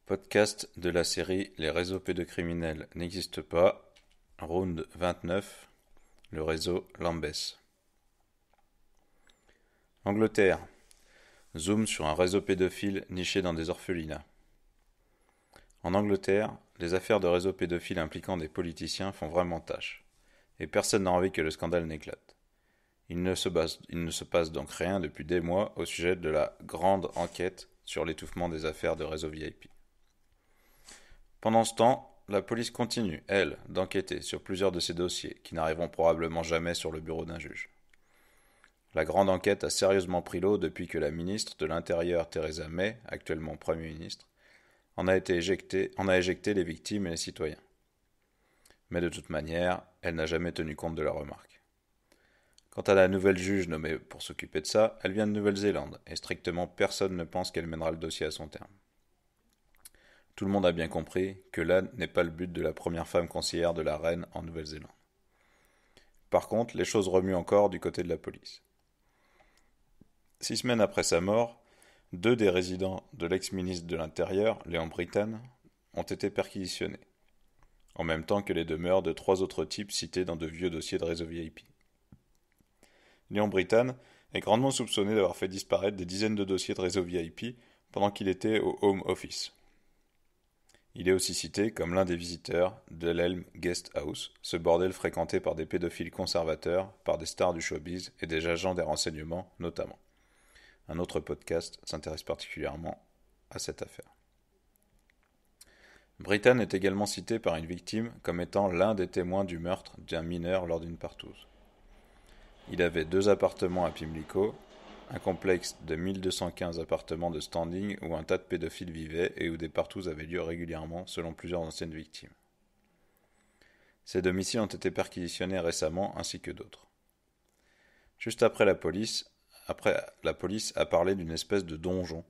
Podcast de la série Les réseaux pédocriminels n'existent pas, round 29, le réseau Lambeth. Angleterre. Zoom sur un réseau pédophile niché dans des orphelinats. En Angleterre, les affaires de réseaux pédophiles impliquant des politiciens font vraiment tâche, et personne n'a envie que le scandale n'éclate. Il ne se passe donc rien depuis des mois au sujet de la grande enquête sur l'étouffement des affaires de réseaux VIP. Pendant ce temps, la police continue, elle, d'enquêter sur plusieurs de ces dossiers qui n'arriveront probablement jamais sur le bureau d'un juge. La grande enquête a sérieusement pris l'eau depuis que la ministre de l'Intérieur Theresa May, actuellement Premier ministre, en a éjecté les victimes et les citoyens. Mais de toute manière, elle n'a jamais tenu compte de leurs remarques. Quant à la nouvelle juge nommée pour s'occuper de ça, elle vient de Nouvelle-Zélande, et strictement personne ne pense qu'elle mènera le dossier à son terme. Tout le monde a bien compris que là n'est pas le but de la première femme conseillère de la reine en Nouvelle-Zélande. Par contre, les choses remuent encore du côté de la police. 6 semaines après sa mort, 2 des résidents de l'ex-ministre de l'Intérieur, Léon Brittan, ont été perquisitionnés, en même temps que les demeures de 3 autres types cités dans de vieux dossiers de réseau VIP. Léon Brittan est grandement soupçonné d'avoir fait disparaître des dizaines de dossiers de réseau VIP pendant qu'il était au Home Office. Il est aussi cité comme l'un des visiteurs de l'Elm Guest House, ce bordel fréquenté par des pédophiles conservateurs, par des stars du showbiz et des agents des renseignements notamment. Un autre podcast s'intéresse particulièrement à cette affaire. Brittan est également cité par une victime comme étant l'un des témoins du meurtre d'un mineur lors d'une partouze. Il avait 2 appartements à Pimlico, un complexe de 1215 appartements de standing où un tas de pédophiles vivaient et où des partouzes avaient lieu régulièrement selon plusieurs anciennes victimes. Ces domiciles ont été perquisitionnés récemment ainsi que d'autres. Juste après la police a parlé d'une espèce de donjon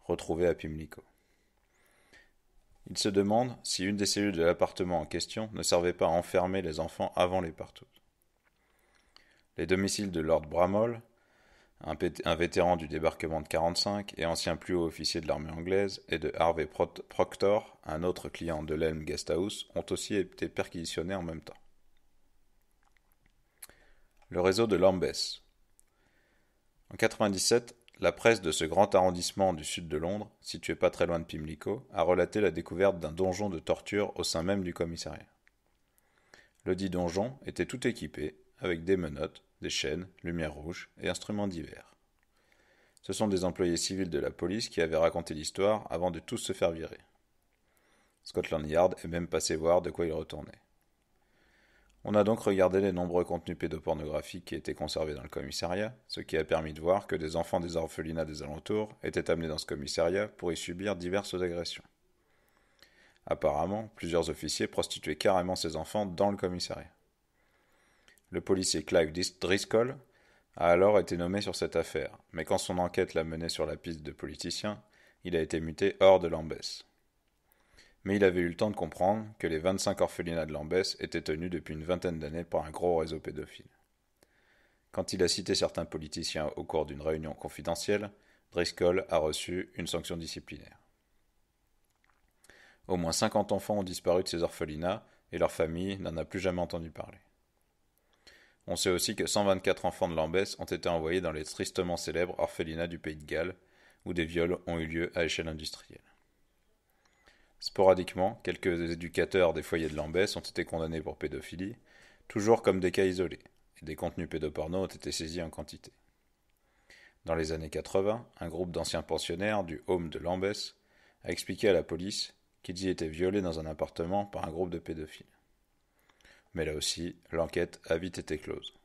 retrouvé à Pimlico. Il se demande si une des cellules de l'appartement en question ne servait pas à enfermer les enfants avant les partouzes. Les domiciles de Lord Bramhall, un vétéran du débarquement de 45 et ancien plus haut officier de l'armée anglaise, et de Harvey Proctor, un autre client de l'Elm Guest House, ont aussi été perquisitionnés en même temps. Le réseau de Lambeth. En 97, la presse de ce grand arrondissement du sud de Londres, situé pas très loin de Pimlico, a relaté la découverte d'un donjon de torture au sein même du commissariat. Le dit donjon était tout équipé, avec des menottes, des chaînes, lumières rouges et instruments divers. Ce sont des employés civils de la police qui avaient raconté l'histoire avant de tous se faire virer. Scotland Yard est même passé voir de quoi il retournait. On a donc regardé les nombreux contenus pédopornographiques qui étaient conservés dans le commissariat, ce qui a permis de voir que des enfants des orphelinats des alentours étaient amenés dans ce commissariat pour y subir diverses agressions. Apparemment, plusieurs officiers prostituaient carrément ces enfants dans le commissariat. Le policier Clive Driscoll a alors été nommé sur cette affaire, mais quand son enquête l'a mené sur la piste de politiciens, il a été muté hors de Lambeth. Mais il avait eu le temps de comprendre que les 25 orphelinats de Lambeth étaient tenus depuis une vingtaine d'années par un gros réseau pédophile. Quand il a cité certains politiciens au cours d'une réunion confidentielle, Driscoll a reçu une sanction disciplinaire. Au moins 50 enfants ont disparu de ces orphelinats et leur famille n'en a plus jamais entendu parler. On sait aussi que 124 enfants de Lambeth ont été envoyés dans les tristement célèbres orphelinats du Pays de Galles, où des viols ont eu lieu à échelle industrielle. Sporadiquement, quelques éducateurs des foyers de Lambeth ont été condamnés pour pédophilie, toujours comme des cas isolés, et des contenus pédopornos ont été saisis en quantité. Dans les années 80, un groupe d'anciens pensionnaires du Home de Lambeth a expliqué à la police qu'ils y étaient violés dans un appartement par un groupe de pédophiles. Mais là aussi, l'enquête a vite été close.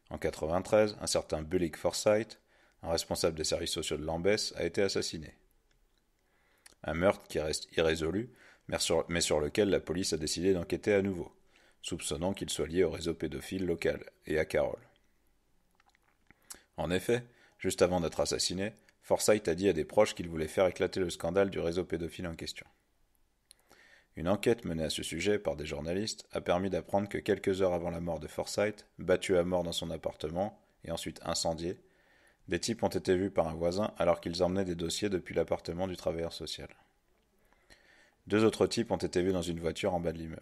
En 93, un certain Bullock Forsyth, un responsable des services sociaux de Lambeth, a été assassiné. Un meurtre qui reste irrésolu, mais sur lequel la police a décidé d'enquêter à nouveau, soupçonnant qu'il soit lié au réseau pédophile local et à Carroll. En effet, juste avant d'être assassiné, Forsyth a dit à des proches qu'il voulait faire éclater le scandale du réseau pédophile en question. Une enquête menée à ce sujet par des journalistes a permis d'apprendre que quelques heures avant la mort de Forsyth, battu à mort dans son appartement et ensuite incendié, des types ont été vus par un voisin alors qu'ils emmenaient des dossiers depuis l'appartement du travailleur social. 2 autres types ont été vus dans une voiture en bas de l'immeuble.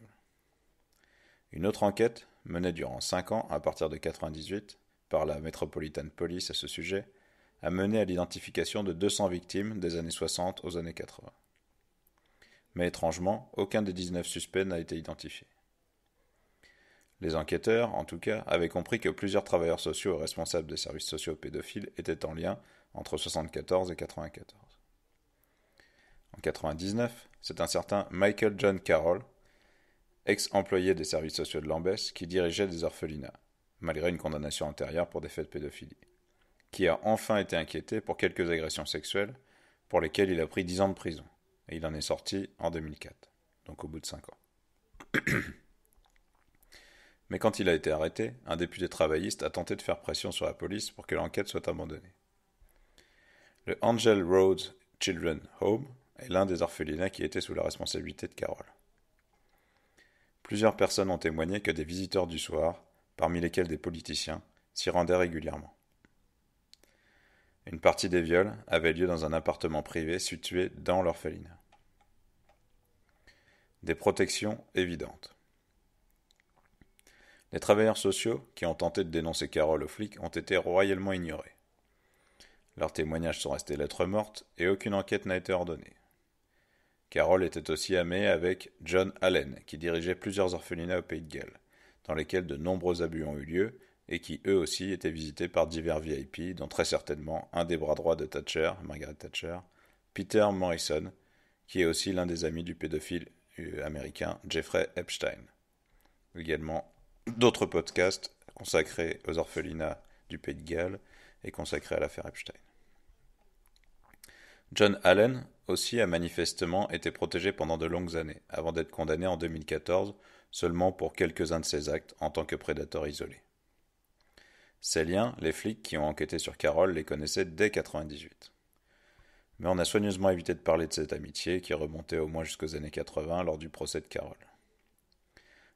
Une autre enquête, menée durant 5 ans à partir de 1998 par la Metropolitan Police à ce sujet, a mené à l'identification de 200 victimes des années 60 aux années 80. Mais étrangement, aucun des 19 suspects n'a été identifié. Les enquêteurs, en tout cas, avaient compris que plusieurs travailleurs sociaux et responsables des services sociaux pédophiles étaient en lien entre 1974 et 1994. En 1999, c'est un certain Michael John Carroll, ex-employé des services sociaux de Lambeth, qui dirigeait des orphelinats, malgré une condamnation antérieure pour des faits de pédophilie, qui a enfin été inquiété pour quelques agressions sexuelles pour lesquelles il a pris 10 ans de prison, et il en est sorti en 2004, donc au bout de 5 ans. Mais quand il a été arrêté, un député travailliste a tenté de faire pression sur la police pour que l'enquête soit abandonnée. Le Angel Road Children's Home est l'un des orphelinats qui était sous la responsabilité de Carroll. Plusieurs personnes ont témoigné que des visiteurs du soir, parmi lesquels des politiciens, s'y rendaient régulièrement. Une partie des viols avait lieu dans un appartement privé situé dans l'orphelinat. Des protections évidentes. Les travailleurs sociaux qui ont tenté de dénoncer Carroll aux flics ont été royalement ignorés. Leurs témoignages sont restés lettres mortes et aucune enquête n'a été ordonnée. Carroll était aussi amé avec John Allen, qui dirigeait plusieurs orphelinats au Pays de Galles, dans lesquels de nombreux abus ont eu lieu et qui eux aussi étaient visités par divers VIP, dont très certainement un des bras droits de Thatcher, Margaret Thatcher, Peter Morrison, qui est aussi l'un des amis du pédophile américain Jeffrey Epstein. Également d'autres podcasts consacrés aux orphelinats du Pays de Galles et consacrés à l'affaire Epstein. John Allen aussi a manifestement été protégé pendant de longues années, avant d'être condamné en 2014 seulement pour quelques-uns de ses actes en tant que prédateur isolé. Ces liens, les flics qui ont enquêté sur Carroll les connaissaient dès 1998. Mais on a soigneusement évité de parler de cette amitié qui remontait au moins jusqu'aux années 80 lors du procès de Carroll.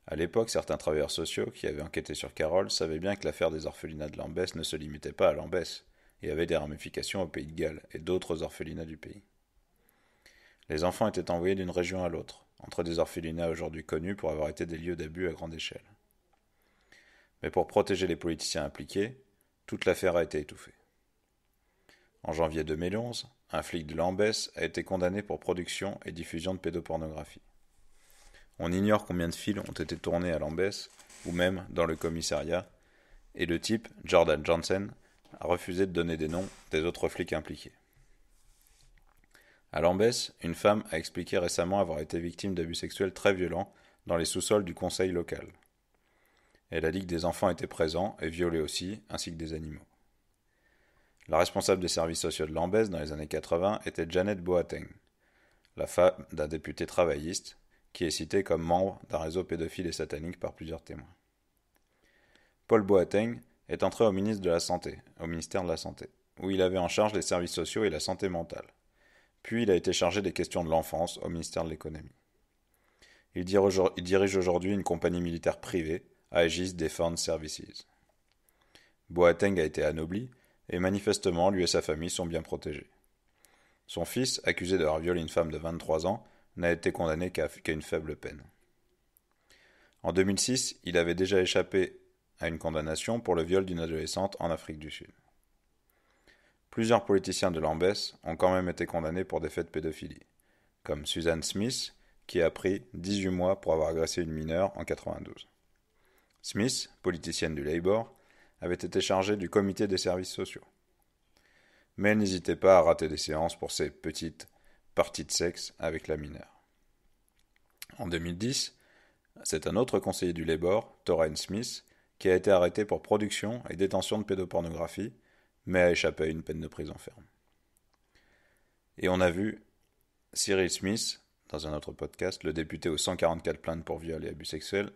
À l'époque, certains travailleurs sociaux qui avaient enquêté sur Carroll savaient bien que l'affaire des orphelinats de Lambeth ne se limitait pas à Lambeth et avait des ramifications au Pays de Galles et d'autres orphelinats du pays. Les enfants étaient envoyés d'une région à l'autre, entre des orphelinats aujourd'hui connus pour avoir été des lieux d'abus à grande échelle. Mais pour protéger les politiciens impliqués, toute l'affaire a été étouffée. En janvier 2011, un flic de Lambeth a été condamné pour production et diffusion de pédopornographie. On ignore combien de films ont été tournés à Lambeth, ou même dans le commissariat, et le type, Jordan Johnson, a refusé de donner des noms des autres flics impliqués. À Lambeth, une femme a expliqué récemment avoir été victime d'abus sexuels très violents dans les sous-sols du conseil local. Elle a dit que des enfants étaient présents et violés aussi, ainsi que des animaux. La responsable des services sociaux de Lambeth dans les années 80 était Janet Boateng, la femme d'un député travailliste, qui est cité comme membre d'un réseau pédophile et satanique par plusieurs témoins. Paul Boateng est entré au ministère de la Santé, où il avait en charge les services sociaux et la santé mentale. Puis il a été chargé des questions de l'enfance au ministère de l'Économie. Il dirige aujourd'hui une compagnie militaire privée, Aegis Defence Services. Boateng a été anobli, et manifestement lui et sa famille sont bien protégés. Son fils, accusé d'avoir violé une femme de 23 ans, n'a été condamné qu'à une faible peine. En 2006, il avait déjà échappé à une condamnation pour le viol d'une adolescente en Afrique du Sud. Plusieurs politiciens de Lambeth ont quand même été condamnés pour des faits de pédophilie, comme Susan Smith, qui a pris 18 mois pour avoir agressé une mineure en 1992. Smith, politicienne du Labour, avait été chargée du comité des services sociaux. Mais elle n'hésitait pas à rater des séances pour ses petites parties de sexe avec la mineure. En 2010, c'est un autre conseiller du Labour, Torren Smith, qui a été arrêté pour production et détention de pédopornographie, mais a échappé à une peine de prison ferme. Et on a vu Cyril Smith, dans un autre podcast, le député aux 144 plaintes pour viol et abus sexuels,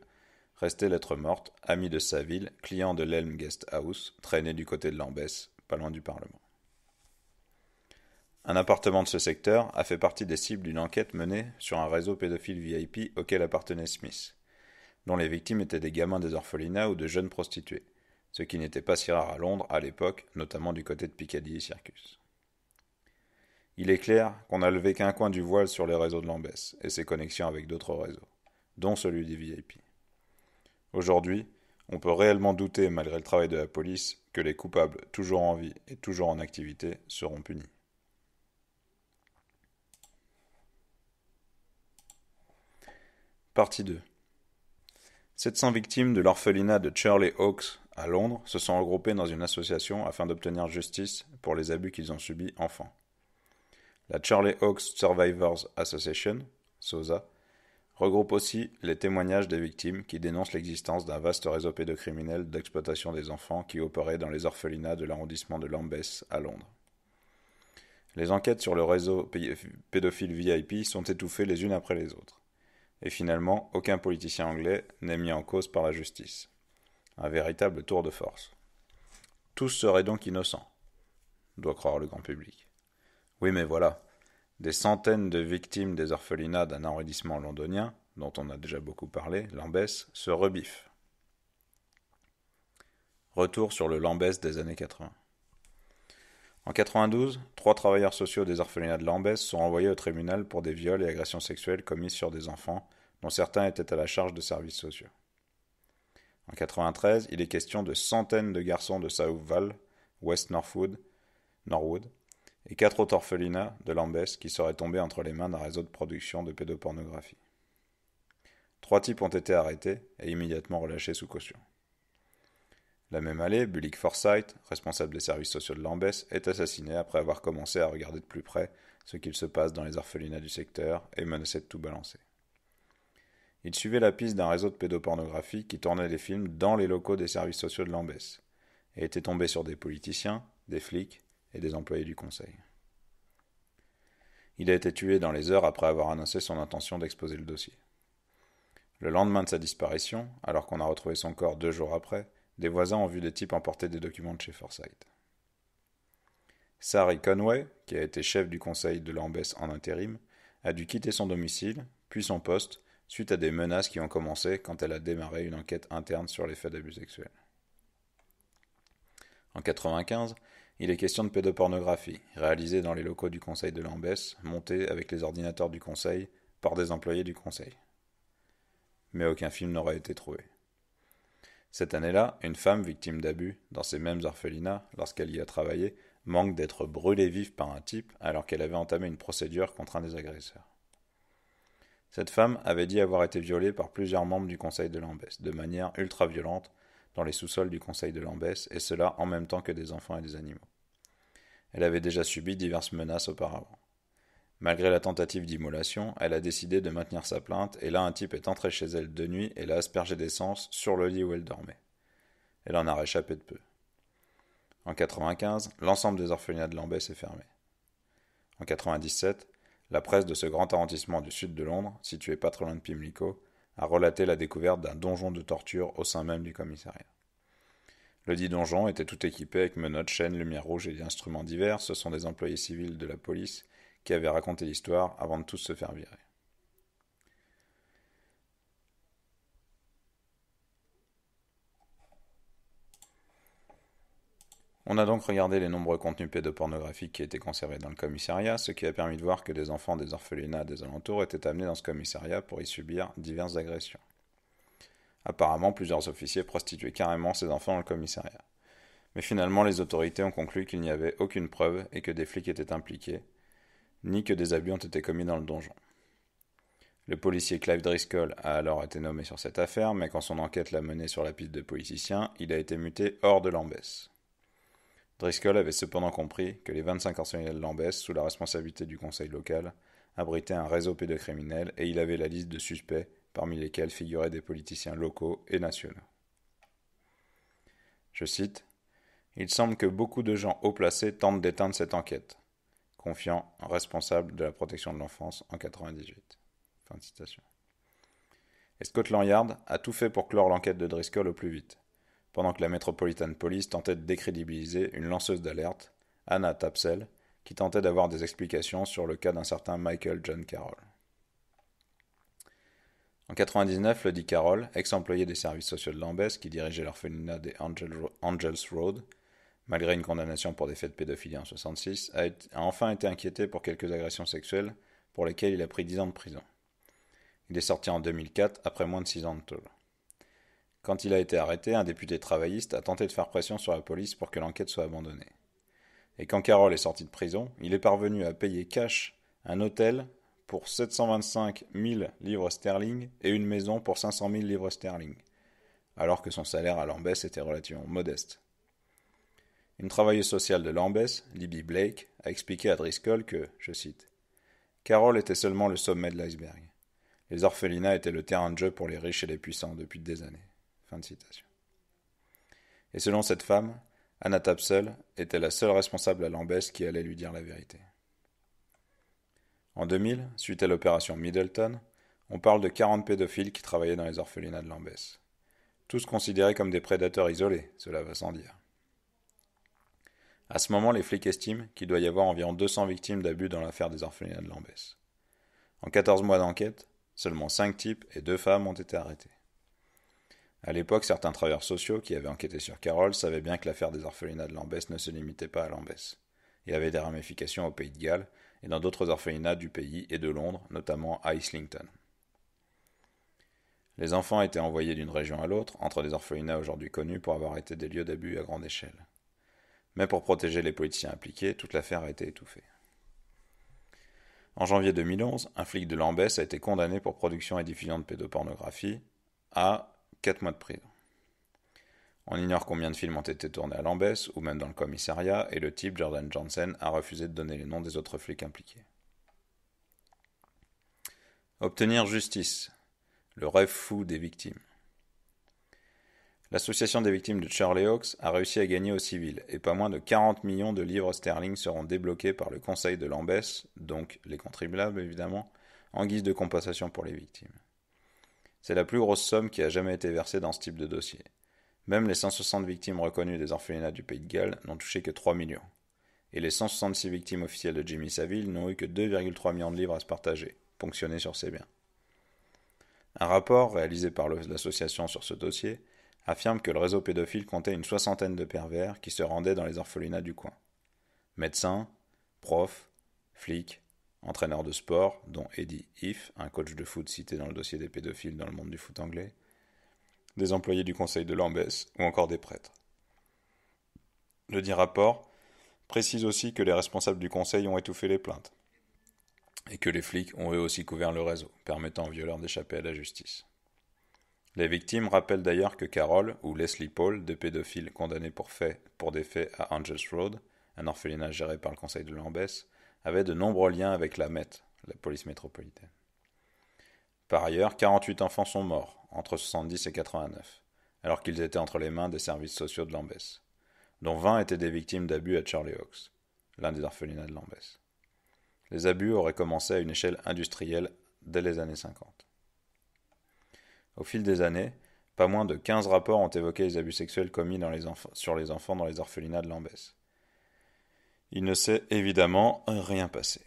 rester lettre morte, ami de Saville, client de l'Elm Guest House, traîné du côté de Lambeth, pas loin du Parlement. Un appartement de ce secteur a fait partie des cibles d'une enquête menée sur un réseau pédophile VIP auquel appartenait Smith, dont les victimes étaient des gamins des orphelinats ou de jeunes prostituées, ce qui n'était pas si rare à Londres à l'époque, notamment du côté de Piccadilly Circus. Il est clair qu'on n'a levé qu'un coin du voile sur les réseaux de Lambès et ses connexions avec d'autres réseaux, dont celui des VIP. Aujourd'hui, on peut réellement douter, malgré le travail de la police, que les coupables, toujours en vie et toujours en activité, seront punis. Partie 2. 700 victimes de l'orphelinat de Charlie Oaks à Londres se sont regroupées dans une association afin d'obtenir justice pour les abus qu'ils ont subis enfants. La Charlie Oaks Survivors Association, SOSA, regroupe aussi les témoignages des victimes qui dénoncent l'existence d'un vaste réseau pédocriminel d'exploitation des enfants qui opérait dans les orphelinats de l'arrondissement de Lambeth à Londres. Les enquêtes sur le réseau pédophile VIP sont étouffées les unes après les autres. Et finalement, aucun politicien anglais n'est mis en cause par la justice. Un véritable tour de force. Tous seraient donc innocents, doit croire le grand public. Oui, mais voilà, des centaines de victimes des orphelinats d'un arrondissement londonien, dont on a déjà beaucoup parlé, Lambeth, se rebiffent. Retour sur le Lambeth des années 80. En 92, 3 travailleurs sociaux des orphelinats de Lambeth sont envoyés au tribunal pour des viols et agressions sexuelles commises sur des enfants, dont certains étaient à la charge de services sociaux. En 93, il est question de centaines de garçons de South Val, West Norwood, et 4 autres orphelinats de Lambeth qui seraient tombés entre les mains d'un réseau de production de pédopornographie. 3 types ont été arrêtés et immédiatement relâchés sous caution. La même année, Bullock Forsyth, responsable des services sociaux de Lambeth, est assassiné après avoir commencé à regarder de plus près ce qu'il se passe dans les orphelinats du secteur et menaçait de tout balancer. Il suivait la piste d'un réseau de pédopornographie qui tournait des films dans les locaux des services sociaux de Lambeth et était tombé sur des politiciens, des flics et des employés du conseil. Il a été tué dans les heures après avoir annoncé son intention d'exposer le dossier. Le lendemain de sa disparition, alors qu'on a retrouvé son corps 2 jours après, des voisins ont vu des types emporter des documents de chez Forsyth. Sari Conway, qui a été chef du conseil de Lambeth en intérim, a dû quitter son domicile, puis son poste, suite à des menaces qui ont commencé quand elle a démarré une enquête interne sur les faits d'abus sexuels. En 1995, il est question de pédopornographie, réalisée dans les locaux du conseil de Lambeth, montée avec les ordinateurs du conseil par des employés du conseil. Mais aucun film n'aurait été trouvé. Cette année-là, une femme victime d'abus dans ces mêmes orphelinats, lorsqu'elle y a travaillé, manque d'être brûlée vive par un type alors qu'elle avait entamé une procédure contre un des agresseurs. Cette femme avait dit avoir été violée par plusieurs membres du conseil de Lambeth, de manière ultra-violente, dans les sous-sols du conseil de Lambeth, et cela en même temps que des enfants et des animaux. Elle avait déjà subi diverses menaces auparavant. Malgré la tentative d'immolation, elle a décidé de maintenir sa plainte et là un type est entré chez elle de nuit et l'a aspergé d'essence sur le lit où elle dormait. Elle en a réchappé de peu. En 1995, l'ensemble des orphelinats de Lambeth est fermé. En 1997, la presse de ce grand arrondissement du sud de Londres, situé pas très loin de Pimlico, a relaté la découverte d'un donjon de torture au sein même du commissariat. Le dit donjon était tout équipé avec menottes, chaînes, lumière rouge et des instruments divers. Ce sont des employés civils de la police qui avaient raconté l'histoire avant de tous se faire virer. On a donc regardé les nombreux contenus pédopornographiques qui étaient conservés dans le commissariat, ce qui a permis de voir que des enfants des orphelinats des alentours étaient amenés dans ce commissariat pour y subir diverses agressions. Apparemment, plusieurs officiers prostituaient carrément ces enfants dans le commissariat. Mais finalement, les autorités ont conclu qu'il n'y avait aucune preuve et que des flics étaient impliqués, ni que des abus ont été commis dans le donjon. Le policier Clive Driscoll a alors été nommé sur cette affaire, mais quand son enquête l'a mené sur la piste de politiciens, il a été muté hors de Lambeth. Driscoll avait cependant compris que les 25 orphelinats de Lambeth, sous la responsabilité du conseil local, abritaient un réseau pédocriminel et il avait la liste de suspects, parmi lesquels figuraient des politiciens locaux et nationaux. Je cite : « Il semble que beaucoup de gens haut placés tentent d'éteindre cette enquête, confiant un responsable de la protection de l'enfance en 1998. » Fin de citation. Et Scotland Yard a tout fait pour clore l'enquête de Driscoll au plus vite, pendant que la Metropolitan Police tentait de décrédibiliser une lanceuse d'alerte, Anna Tapsell, qui tentait d'avoir des explications sur le cas d'un certain Michael John Carroll. En 1999, le dit Carroll, ex-employé des services sociaux de Lambeth qui dirigeait l'orphelinat des Angels Road, malgré une condamnation pour des faits de pédophilie en 1966, a enfin été inquiété pour quelques agressions sexuelles pour lesquelles il a pris 10 ans de prison. Il est sorti en 2004 après moins de 6 ans de tôle. Quand il a été arrêté, un député travailliste a tenté de faire pression sur la police pour que l'enquête soit abandonnée. Et quand Carroll est sorti de prison, il est parvenu à payer cash un hôtel pour 725 000 livres sterling et une maison pour 500 000 livres sterling, alors que son salaire à Lambeth était relativement modeste. Une travailleuse sociale de Lambeth, Libby Blake, a expliqué à Driscoll que, je cite, « Carroll était seulement le sommet de l'iceberg. Les orphelinats étaient le terrain de jeu pour les riches et les puissants depuis des années. » Fin de citation. Et selon cette femme, Anna Tapsell était la seule responsable à Lambeth qui allait lui dire la vérité. En 2000, suite à l'opération Middleton, on parle de 40 pédophiles qui travaillaient dans les orphelinats de Lambeth. Tous considérés comme des prédateurs isolés, cela va sans dire. À ce moment, les flics estiment qu'il doit y avoir environ 200 victimes d'abus dans l'affaire des orphelinats de Lambeth. En 14 mois d'enquête, seulement 5 types et 2 femmes ont été arrêtés. À l'époque, certains travailleurs sociaux qui avaient enquêté sur Carroll savaient bien que l'affaire des orphelinats de Lambeth ne se limitait pas à Lambeth, et avait des ramifications au Pays de Galles et dans d'autres orphelinats du pays et de Londres, notamment à Islington. Les enfants étaient envoyés d'une région à l'autre, entre des orphelinats aujourd'hui connus pour avoir été des lieux d'abus à grande échelle. Mais pour protéger les politiciens impliqués, toute l'affaire a été étouffée. En janvier 2011, un flic de Lambeth a été condamné pour production et diffusion de pédopornographie à 4 mois de prison. On ignore combien de films ont été tournés à Lambeth, ou même dans le commissariat, et le type, Jordan Johnson, a refusé de donner les noms des autres flics impliqués. Obtenir justice. Le rêve fou des victimes. L'association des victimes de Charlie Hawks a réussi à gagner au civil, et pas moins de 40 millions de livres sterling seront débloqués par le conseil de Lambeth, donc les contribuables évidemment, en guise de compensation pour les victimes. C'est la plus grosse somme qui a jamais été versée dans ce type de dossier. Même les 160 victimes reconnues des orphelinats du Pays de Galles n'ont touché que 3 millions. Et les 166 victimes officielles de Jimmy Savile n'ont eu que 2,3 millions de livres à se partager, ponctionnés sur ces biens. Un rapport réalisé par l'association sur ce dossier affirme que le réseau pédophile comptait une 60aine de pervers qui se rendaient dans les orphelinats du coin. Médecins, profs, flics, entraîneurs de sport, dont Eddie Heath, un coach de foot cité dans le dossier des pédophiles dans le monde du foot anglais, des employés du conseil de Lambeth ou encore des prêtres. Le dit rapport précise aussi que les responsables du conseil ont étouffé les plaintes et que les flics ont eux aussi couvert le réseau, permettant aux violeurs d'échapper à la justice. Les victimes rappellent d'ailleurs que Carroll ou Leslie Paul, deux pédophiles condamnés pour des faits à Angels Road, un orphelinat géré par le conseil de Lambeth, avaient de nombreux liens avec la Met, la police métropolitaine. Par ailleurs, 48 enfants sont morts, entre 70 et 89, alors qu'ils étaient entre les mains des services sociaux de Lambeth, dont 20 étaient des victimes d'abus à Charlie Hawks, l'un des orphelinats de Lambeth. Les abus auraient commencé à une échelle industrielle dès les années 50. Au fil des années, pas moins de 15 rapports ont évoqué les abus sexuels commis sur les enfants dans les orphelinats de Lambeth. Il ne s'est évidemment rien passé.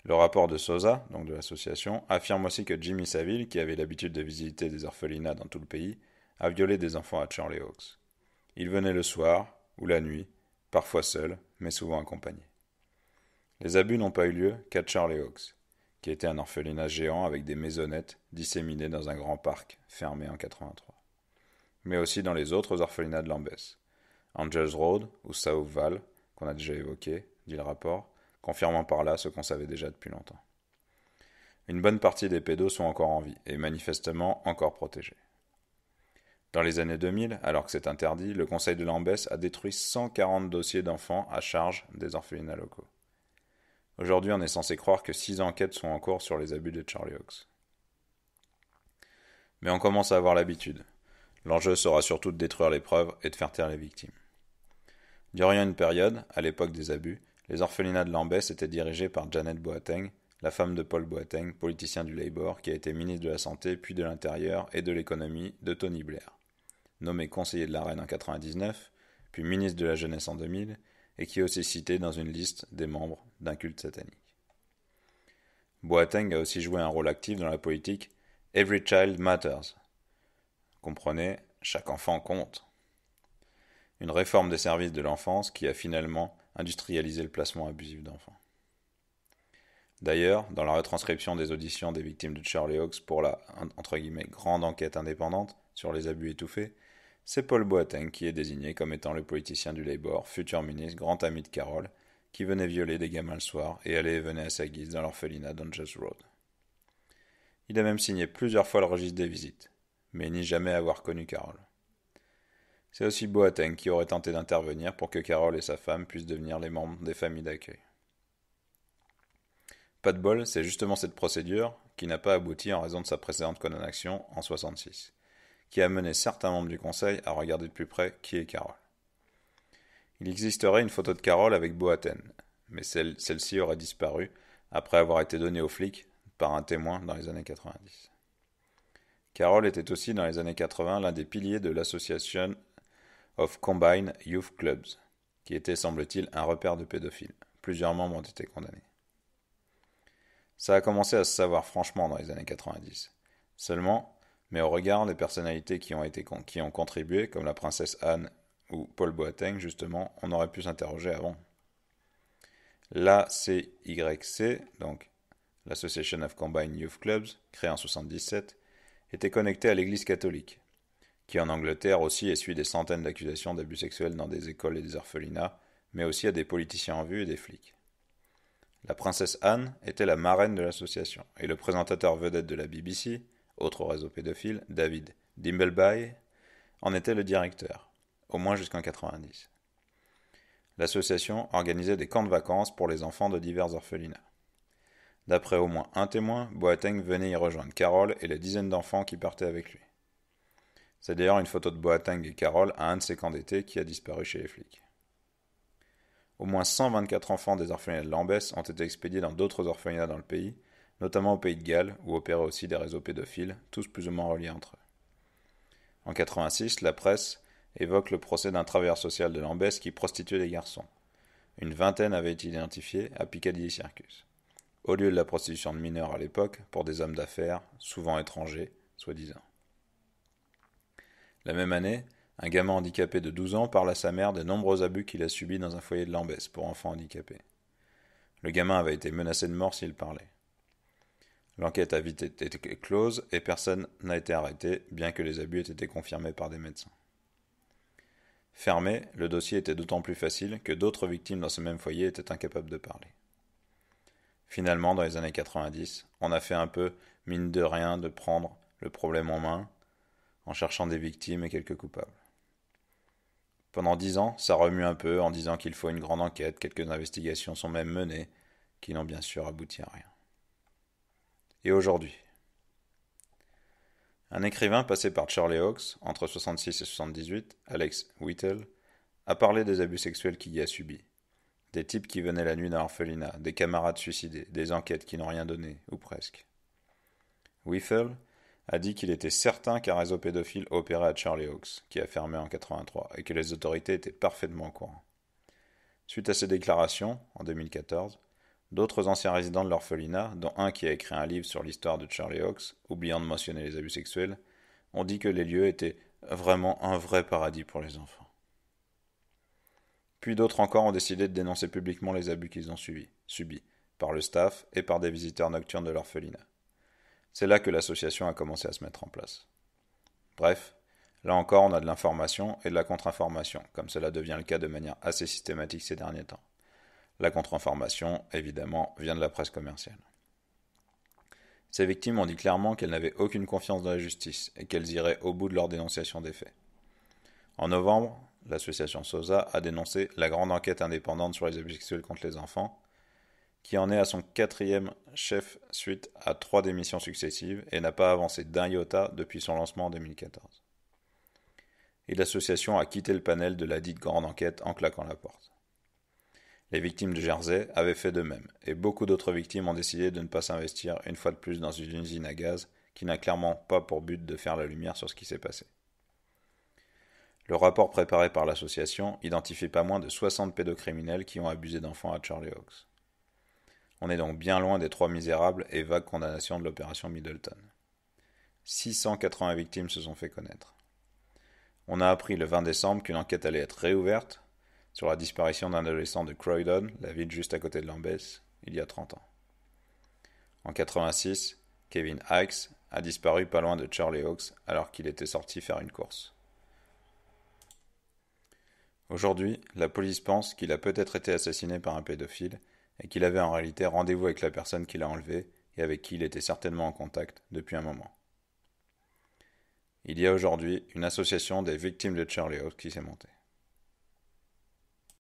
Le rapport de Sosa, donc de l'association, affirme aussi que Jimmy Savile, qui avait l'habitude de visiter des orphelinats dans tout le pays, a violé des enfants à Charlie Hawks. Il venait le soir ou la nuit, parfois seul, mais souvent accompagné. Les abus n'ont pas eu lieu qu'à Charlie Hawks, qui était un orphelinat géant avec des maisonnettes disséminées dans un grand parc fermé en 1983, mais aussi dans les autres orphelinats de Lambeth, Angels Road ou South Val, qu'on a déjà évoqué, dit le rapport, confirmant par là ce qu'on savait déjà depuis longtemps. Une bonne partie des pédos sont encore en vie et manifestement encore protégés. Dans les années 2000, alors que c'est interdit, le conseil de Lambeth a détruit 140 dossiers d'enfants à charge des orphelinats locaux. Aujourd'hui, on est censé croire que 6 enquêtes sont en cours sur les abus de Charlie Hawks. Mais on commence à avoir l'habitude. L'enjeu sera surtout de détruire les preuves et de faire taire les victimes. Durant une période, à l'époque des abus, les orphelinats de Lambeth étaient dirigés par Janet Boateng, la femme de Paul Boateng, politicien du Labour, qui a été ministre de la Santé, puis de l'Intérieur et de l'Économie de Tony Blair. Nommé conseiller de la Reine en 1999, puis ministre de la Jeunesse en 2000, et qui est aussi cité dans une liste des membres d'un culte satanique. Boateng a aussi joué un rôle actif dans la politique « Every Child Matters ». Comprenez, chaque enfant compte. une réforme des services de l'enfance qui a finalement industrialisé le placement abusif d'enfants. D'ailleurs, dans la retranscription des auditions des victimes de Charlie Hawks pour la entre guillemets, grande enquête indépendante sur les abus étouffés, c'est Paul Boateng qui est désigné comme étant le politicien du Labour, futur ministre, grand ami de Carol, qui venait violer des gamins le soir et allait et venait à sa guise dans l'orphelinat d'Angels Road. Il a même signé plusieurs fois le registre des visites, mais il nie jamais avoir connu Carol. C'est aussi Boateng qui aurait tenté d'intervenir pour que Carol et sa femme puissent devenir les membres des familles d'accueil. Pas de bol, c'est justement cette procédure qui n'a pas abouti en raison de sa précédente condamnation en 1966, qui a mené certains membres du conseil à regarder de plus près qui est Carol. Il existerait une photo de Carol avec Boateng, mais celle-ci aurait disparu après avoir été donnée aux flics par un témoin dans les années 90. Carol était aussi dans les années 80 l'un des piliers de l'Association of Combined Youth Clubs, qui était, semble-t-il, un repère de pédophiles. Plusieurs membres ont été condamnés. Ça a commencé à se savoir franchement dans les années 90. Seulement, mais au regard des personnalités qui ont contribué, comme la princesse Anne ou Paul Boateng, justement, on aurait pu s'interroger avant. L'ACYC, donc l'Association of Combined Youth Clubs, créée en 1977, était connectée à l'Église catholique, qui en Angleterre aussi essuie des centaines d'accusations d'abus sexuels dans des écoles et des orphelinats, mais aussi à des politiciens en vue et des flics. La princesse Anne était la marraine de l'association, et le présentateur vedette de la BBC, autre réseau pédophile, David Dimbleby, en était le directeur, au moins jusqu'en 90. L'association organisait des camps de vacances pour les enfants de divers orphelinats. D'après au moins un témoin, Boateng venait y rejoindre Carol et les dizaines d'enfants qui partaient avec lui. C'est d'ailleurs une photo de Boateng et Carol à un de ces camps d'été qui a disparu chez les flics. Au moins 124 enfants des orphelinats de Lambeth ont été expédiés dans d'autres orphelinats dans le pays, notamment au Pays de Galles, où opéraient aussi des réseaux pédophiles, tous plus ou moins reliés entre eux. En 86, la presse évoque le procès d'un travailleur social de Lambeth qui prostituait des garçons. Une vingtaine avaient été identifiés à Piccadilly Circus. Au lieu de la prostitution de mineurs à l'époque, pour des hommes d'affaires, souvent étrangers, soi-disant. La même année, un gamin handicapé de 12 ans parle à sa mère des nombreux abus qu'il a subis dans un foyer de Lambeth pour enfants handicapés. Le gamin avait été menacé de mort s'il parlait. L'enquête a vite été close et personne n'a été arrêté, bien que les abus aient été confirmés par des médecins. Fermé, le dossier était d'autant plus facile que d'autres victimes dans ce même foyer étaient incapables de parler. Finalement, dans les années 90, on a fait un peu, mine de rien, de prendre le problème en main, en cherchant des victimes et quelques coupables. Pendant 10 ans, ça remue un peu en disant qu'il faut une grande enquête, quelques investigations sont même menées, qui n'ont bien sûr abouti à rien. Et aujourd'hui, un écrivain passé par Charlie Hawks, entre 66 et 78, Alex Whittle, a parlé des abus sexuels qu'il y a subis. Des types qui venaient la nuit dans l'orphelinat, des camarades suicidés, des enquêtes qui n'ont rien donné, ou presque. Whittle a dit qu'il était certain qu'un réseau pédophile opérait à Charlie Hawks, qui a fermé en 83, et que les autorités étaient parfaitement au courant. Suite à ces déclarations, en 2014, d'autres anciens résidents de l'orphelinat, dont un qui a écrit un livre sur l'histoire de Charlie Hawks, oubliant de mentionner les abus sexuels, ont dit que les lieux étaient vraiment un vrai paradis pour les enfants. Puis d'autres encore ont décidé de dénoncer publiquement les abus qu'ils ont subis, par le staff et par des visiteurs nocturnes de l'orphelinat. C'est là que l'association a commencé à se mettre en place. Bref, là encore on a de l'information et de la contre-information, comme cela devient le cas de manière assez systématique ces derniers temps. La contre-information, évidemment, vient de la presse commerciale. Ces victimes ont dit clairement qu'elles n'avaient aucune confiance dans la justice et qu'elles iraient au bout de leur dénonciation des faits. En novembre, l'association SOSA a dénoncé la grande enquête indépendante sur les abus sexuels contre les enfants, qui en est à son 4e chef suite à 3 démissions successives et n'a pas avancé d'un iota depuis son lancement en 2014. Et l'association a quitté le panel de la dite grande enquête en claquant la porte. Les victimes de Jersey avaient fait de même, et beaucoup d'autres victimes ont décidé de ne pas s'investir une fois de plus dans une usine à gaz qui n'a clairement pas pour but de faire la lumière sur ce qui s'est passé. Le rapport préparé par l'association identifie pas moins de 60 pédocriminels qui ont abusé d'enfants à Charlie Hawks. On est donc bien loin des 3 misérables et vagues condamnations de l'opération Middleton. 680 victimes se sont fait connaître. On a appris le 20 décembre qu'une enquête allait être réouverte sur la disparition d'un adolescent de Croydon, la ville juste à côté de Lambeth, il y a 30 ans. En 86, Kevin Hicks a disparu pas loin de Charlie Oaks alors qu'il était sorti faire une course. Aujourd'hui, la police pense qu'il a peut-être été assassiné par un pédophile et qu'il avait en réalité rendez-vous avec la personne qui l'a enlevé et avec qui il était certainement en contact depuis un moment. Il y a aujourd'hui une association des victimes de Charlie Oaks qui s'est montée.